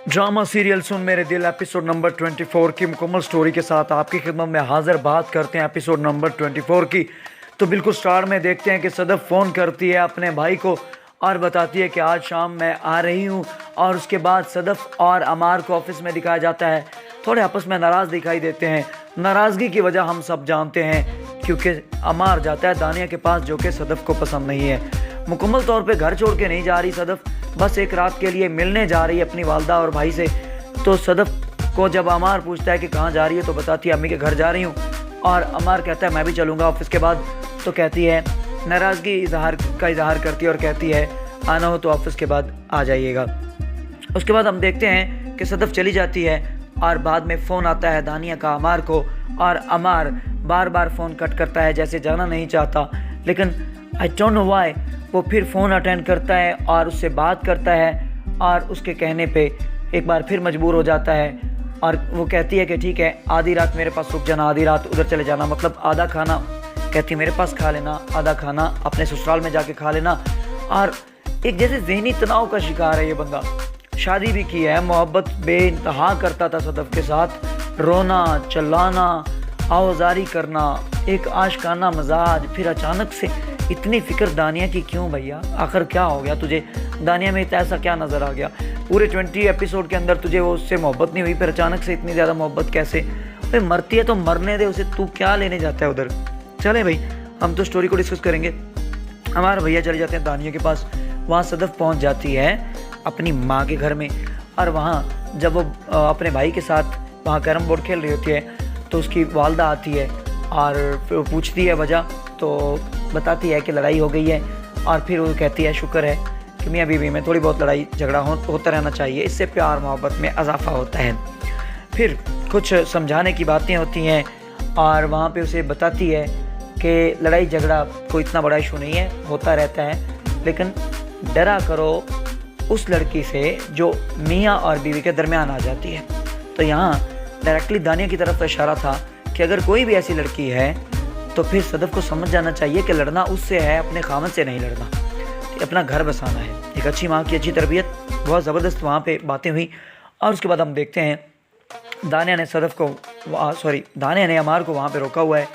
Drama serial सुन मेरे दिल episode number 24 की मुकम्मल स्टोरी के साथ आपकी खिदमत में हाजिर। बात करते हैं एपिसोड नंबर 24 की। तो बिल्कुल स्टार में देखते हैं कि सदफ फ़ोन करती है अपने भाई को और बताती है कि आज शाम मैं आ रही हूँ। और उसके बाद सदफ और अमार को ऑफिस में दिखाया जाता है, थोड़े आपस में नाराज़ दिखाई देते हैं। नाराज़गी की वजह हम सब जानते हैं, क्योंकि अमार जाता है दानिया के पास जो कि सदफ को पसंद नहीं है। मुकम्मल तौर पे घर छोड़ के नहीं जा रही सदफ, बस एक रात के लिए मिलने जा रही है अपनी वालदा और भाई से। तो सदफ को जब अमार पूछता है कि कहाँ जा रही है तो बताती है अम्मी के घर जा रही हूँ। और अमार कहता है मैं भी चलूँगा ऑफिस के बाद। तो कहती है नाराज़गी का इजहार करती है और कहती है आना हो तो ऑफिस के बाद आ जाइएगा। उसके बाद हम देखते हैं कि सदफ चली जाती है और बाद में फ़ोन आता है दानिया का अमार को, और अमार बार बार फ़ोन कट करता है जैसे जाना नहीं चाहता। लेकिन आई डोंट नो व्हाई वो फिर फ़ोन अटेंड करता है और उससे बात करता है, और उसके कहने पे एक बार फिर मजबूर हो जाता है। और वो कहती है कि ठीक है आधी रात मेरे पास रुक जाना, आधी रात उधर चले जाना, मतलब आधा खाना कहती है मेरे पास खा लेना, आधा खाना अपने ससुराल में जाके खा लेना। और एक जैसे जहनी तनाव का शिकार है ये बंदा। शादी भी की है, मोहब्बत बेइंतहा करता था सदफ के साथ, रोना चिल्लाना आवाजारी करना, एक आशिकाना मजाज। फिर अचानक से इतनी फिक्र दानिया की क्यों भैया? आखिर क्या हो गया तुझे? दानिया में ऐसा क्या नज़र आ गया? पूरे 20 एपिसोड के अंदर तुझे वो उससे मोहब्बत नहीं हुई, फिर अचानक से इतनी ज़्यादा मोहब्बत कैसे? भाई मरती है तो मरने दे उसे, तू क्या लेने जाता है उधर? चले भाई हम तो स्टोरी को डिस्कस करेंगे। हमारे भैया चले जाते हैं दानिया के पास। वहाँ सदफ पहुँच जाती है अपनी माँ के घर में, और वहाँ जब वो अपने भाई के साथ वहाँ कैरम बोर्ड खेल रही होती है तो उसकी वालदा आती है और फिर पूछती है वजह, तो बताती है कि लड़ाई हो गई है। और फिर वो कहती है शुक्र है कि मियाँ बीवी में थोड़ी बहुत लड़ाई झगड़ा होता रहना चाहिए, इससे प्यार मोहब्बत में इजाफा होता है। फिर कुछ समझाने की बातें होती हैं और वहाँ पे उसे बताती है कि लड़ाई झगड़ा कोई इतना बड़ा इशू नहीं है, होता रहता है, लेकिन डरा करो उस लड़की से जो मियाँ और बीवी के दरमियान आ जाती है। तो यहाँ डायरेक्टली दानिया की तरफ इशारा था कि अगर कोई भी ऐसी लड़की है तो फिर सदफ को समझ जाना चाहिए कि लड़ना उससे है, अपने खामन से नहीं लड़ना, अपना घर बसाना है। एक अच्छी माँ की अच्छी तरबियत, बहुत ज़बरदस्त वहाँ पे बातें हुई। और उसके बाद हम देखते हैं दानिया ने अमार को वहाँ पे रोका हुआ है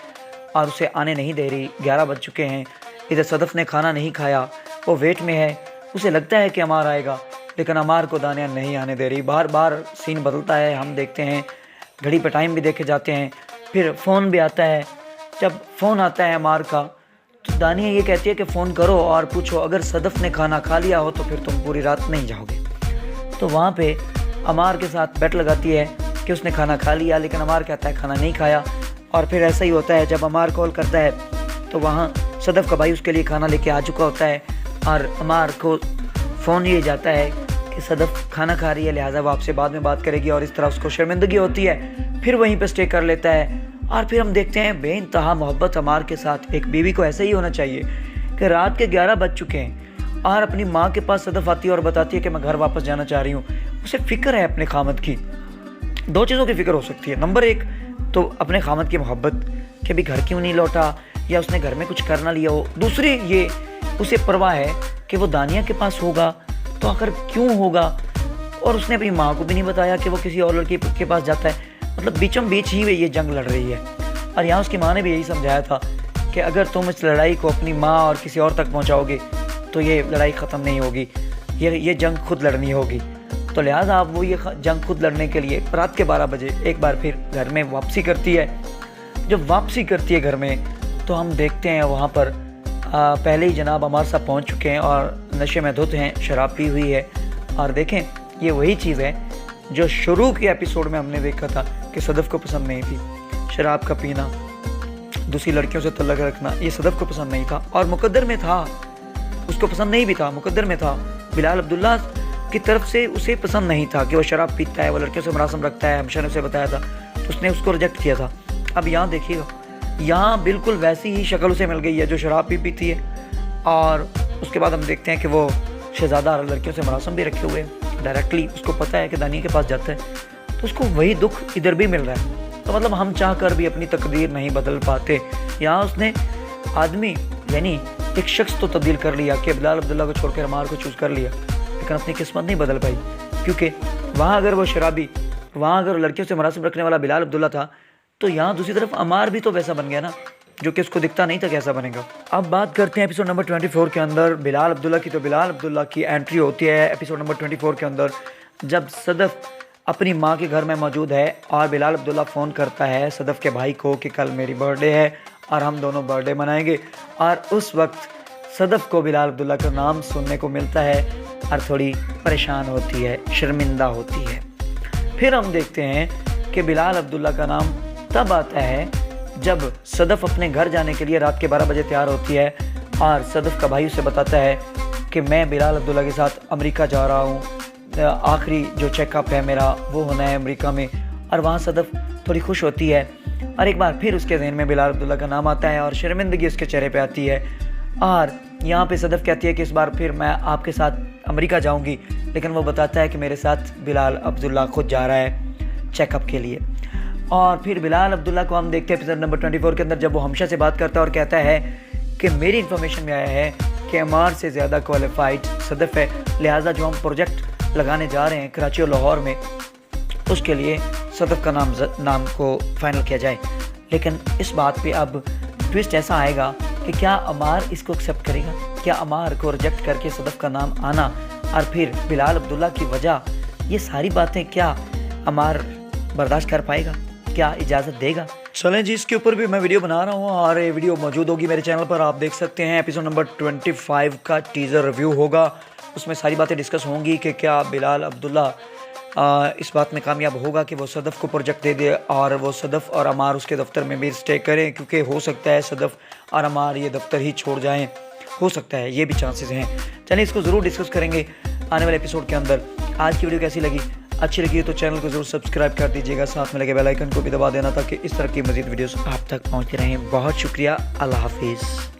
और उसे आने नहीं दे रही। 11 बज चुके हैं, इधर सदफ ने खाना नहीं खाया, वो वेट में है, उसे लगता है कि अमार आएगा, लेकिन अमार को दानिया नहीं आने दे रही। बार बार सीन बदलता है, हम देखते हैं घड़ी पर टाइम भी देखे जाते हैं। फिर फ़ोन भी आता है। जब फ़ोन आता है अमार का तो दानिया ये कहती है कि फ़ोन करो और पूछो अगर सदफ ने खाना खा लिया हो तो फिर तुम पूरी रात नहीं जाओगे। तो वहाँ पे अमार के साथ बेट लगाती है कि उसने खाना खा लिया, लेकिन अमार कहता है खाना नहीं खाया। और फिर ऐसा ही होता है, जब अमार कॉल करता है तो वहाँ सदफ का भाई उसके लिए खाना लेके आ चुका होता है और अमार को फ़ोन ये जाता है कि सदफ खाना खा रही है, लिहाजा वो आपसे बाद में बात करेगी, और इस तरह उसको शर्मिंदगी होती है। फिर वहीं पे स्टे कर लेता है। और फिर हम देखते हैं बेइंतहा मोहब्बत अमार के साथ। एक बीवी को ऐसा ही होना चाहिए कि रात के 11 बज चुके हैं और अपनी माँ के पास सदफ आती है और बताती है कि मैं घर वापस जाना चाह रही हूँ। उसे फ़िक्र है अपने खामद की। दो चीज़ों की फ़िक्र हो सकती है, नंबर 1 तो अपने खामद की मोहब्बत कि अभी घर क्यों नहीं लौटा, या उसने घर में कुछ कर ना लिया हो। दूसरी ये उसे परवाह है कि वो दानिया के पास होगा तो आखिर क्यों होगा, और उसने अपनी माँ को भी नहीं बताया कि वो किसी और लड़की के पास जाता है। मतलब बीचों बीच ही ये जंग लड़ रही है। और यहाँ उसकी माँ ने भी यही समझाया था कि अगर तुम इस लड़ाई को अपनी माँ और किसी और तक पहुँचाओगे तो ये लड़ाई ख़त्म नहीं होगी, ये जंग खुद लड़नी होगी। तो लिहाजा आप वो ये जंग खुद लड़ने के लिए रात के 12 बजे एक बार फिर घर में वापसी करती है। जब वापसी करती है घर में तो हम देखते हैं वहाँ पर पहले ही जनाब अमार साहब पहुँच चुके हैं और नशे में धुत हैं, शराब पी हुई है। और देखें ये वही चीज़ है जो शुरू के एपिसोड में हमने देखा था कि सदफ को पसंद नहीं थी। शराब का पीना, दूसरी लड़कियों से तल्लक रखना, ये सदफ को पसंद नहीं था और मुकद्दर में था। उसको पसंद नहीं भी था, मुकद्दर में था। बिलाल अब्दुल्ला की तरफ से उसे पसंद नहीं था कि वो शराब पीता है, वो लड़कियों से मरासम रखता है, हमशा ने उसे बताया था, तो उसने उसको रिजेक्ट किया था। अब यहाँ देखिएगा, यहाँ बिल्कुल वैसी ही शक्ल उसे मिल गई है जो शराब भी पीती है। और उसके बाद हम देखते हैं कि वो शहजादा लड़कियों से मरासम भी रखे हुए हैं। डायरेक्टली उसको पता है कि दानिया के पास जाता है तो उसको वही दुख इधर भी मिल रहा है। तो मतलब हम चाह कर भी अपनी तकदीर नहीं बदल पाते। यहाँ उसने आदमी यानी एक शख्स तो तब्दील कर लिया कि बिलाल अब्दुल्ला को छोड़कर अमार को चूज़ कर लिया, लेकिन अपनी किस्मत नहीं बदल पाई, क्योंकि वहाँ अगर वो शराबी, वहाँ अगर लड़कियों से मुनासिब रखने वाला बिलाल अब्दुल्ला था, तो यहाँ दूसरी तरफ अमार भी तो वैसा बन गया ना, जो कि उसको दिखता नहीं था कैसा बनेगा। अब बात करते हैं एपिसोड नंबर 24 के अंदर बिलाल अब्दुल्ला की। तो बिलाल अब्दुल्ला की एंट्री होती है एपिसोड नंबर 24 के अंदर, जब सदफ़ अपनी माँ के घर में मौजूद है और बिलाल अब्दुल्ला फ़ोन करता है सदफ़ के भाई को कि कल मेरी बर्थडे है और हम दोनों बर्थडे मनाएंगे। और उस वक्त सदफ़ को बिलाल अब्दुल्ला का नाम सुनने को मिलता है और थोड़ी परेशान होती है, शर्मिंदा होती है। फिर हम देखते हैं कि बिलाल अब्दुल्ला का नाम तब आता है जब सदफ़ अपने घर जाने के लिए रात के 12 बजे तैयार होती है और सदफ़ का भाई उसे बताता है कि मैं बिलाल अब्दुल्ला के साथ अमेरिका जा रहा हूँ, आखिरी जो चेकअप है मेरा वो होना है अमेरिका में। और वहाँ सदफ़ थोड़ी खुश होती है और एक बार फिर उसके जहन में बिलाल अब्दुल्ला का नाम आता है और शर्मिंदगी उसके चेहरे पे आती है। और यहाँ पे सदफ़ कहती है कि इस बार फिर मैं आपके साथ अमेरिका जाऊँगी, लेकिन वो बताता है कि मेरे साथ बिलाल अब्दुल्ला खुद जा रहा है चेकअप के लिए। और फिर बिलाल अब्दुल्ला को हम देखते हैं एपिसोड नंबर 24 के अंदर, जब वो हमशा से बात करता है और कहता है कि मेरी इन्फॉर्मेशन में आया है कि अमार से ज़्यादा क्वालिफाइड सदफ़ है, लिहाजा जो हम प्रोजेक्ट लगाने जा रहे हैं कराची और लाहौर में, उसके लिए सदफ़ का नाम को फाइनल किया जाए। लेकिन इस बात पे अब ट्विस्ट ऐसा आएगा कि क्या अमार इसको एक्सेप्ट करेगा, क्या अमार को रिजेक्ट करके सदफ़ का नाम आना और फिर बिलाल अब्दुल्ला की वजह, ये सारी बातें क्या अमार बर्दाश्त कर पाएगा, क्या इजाज़त देगा? चलें जी, इसके ऊपर भी मैं वीडियो बना रहा हूँ और ये वीडियो मौजूद होगी मेरे चैनल पर, आप देख सकते हैं। एपिसोड नंबर 25 का टीज़र रिव्यू होगा, उसमें सारी बातें डिस्कस होंगी कि क्या बिलाल अब्दुल्ला इस बात में कामयाब होगा कि वो सदफ़ को प्रोजेक्ट दे दे और वो सदफ़ और अमार उसके दफ्तर में भी स्टे करें, क्योंकि हो सकता है सदफ़ और अमार ये दफ्तर ही छोड़ जाएं, हो सकता है, ये भी चांसेस हैं। चलिए इसको ज़रूर डिस्कस करेंगे आने वाले एपिसोड के अंदर। आज की वीडियो कैसी लगी? अच्छी लगी तो चैनल को ज़रूर सब्सक्राइब कर दीजिएगा, साथ में लगे बेल आइकन को भी दबा देना ताकि इस तरह की मज़ीद वीडियोस आप तक पहुँचती रहें। बहुत शुक्रिया, अल्लाह हाफिज़।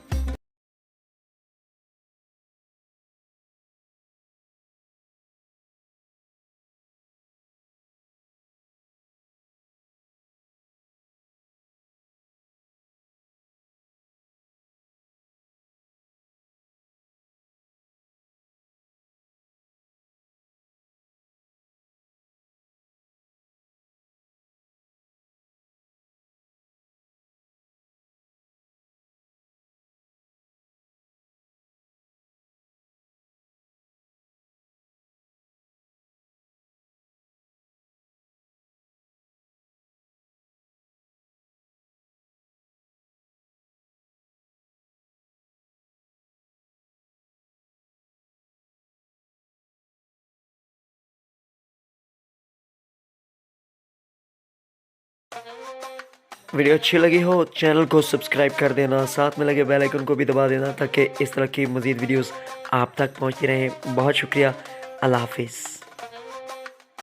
वीडियो अच्छी लगी हो चैनल को सब्सक्राइब कर देना, साथ में लगे बेल आइकन को भी दबा देना ताकि इस तरह की मज़ीद वीडियोस आप तक पहुंचती रहें। बहुत शुक्रिया, अल्लाह हाफिज़।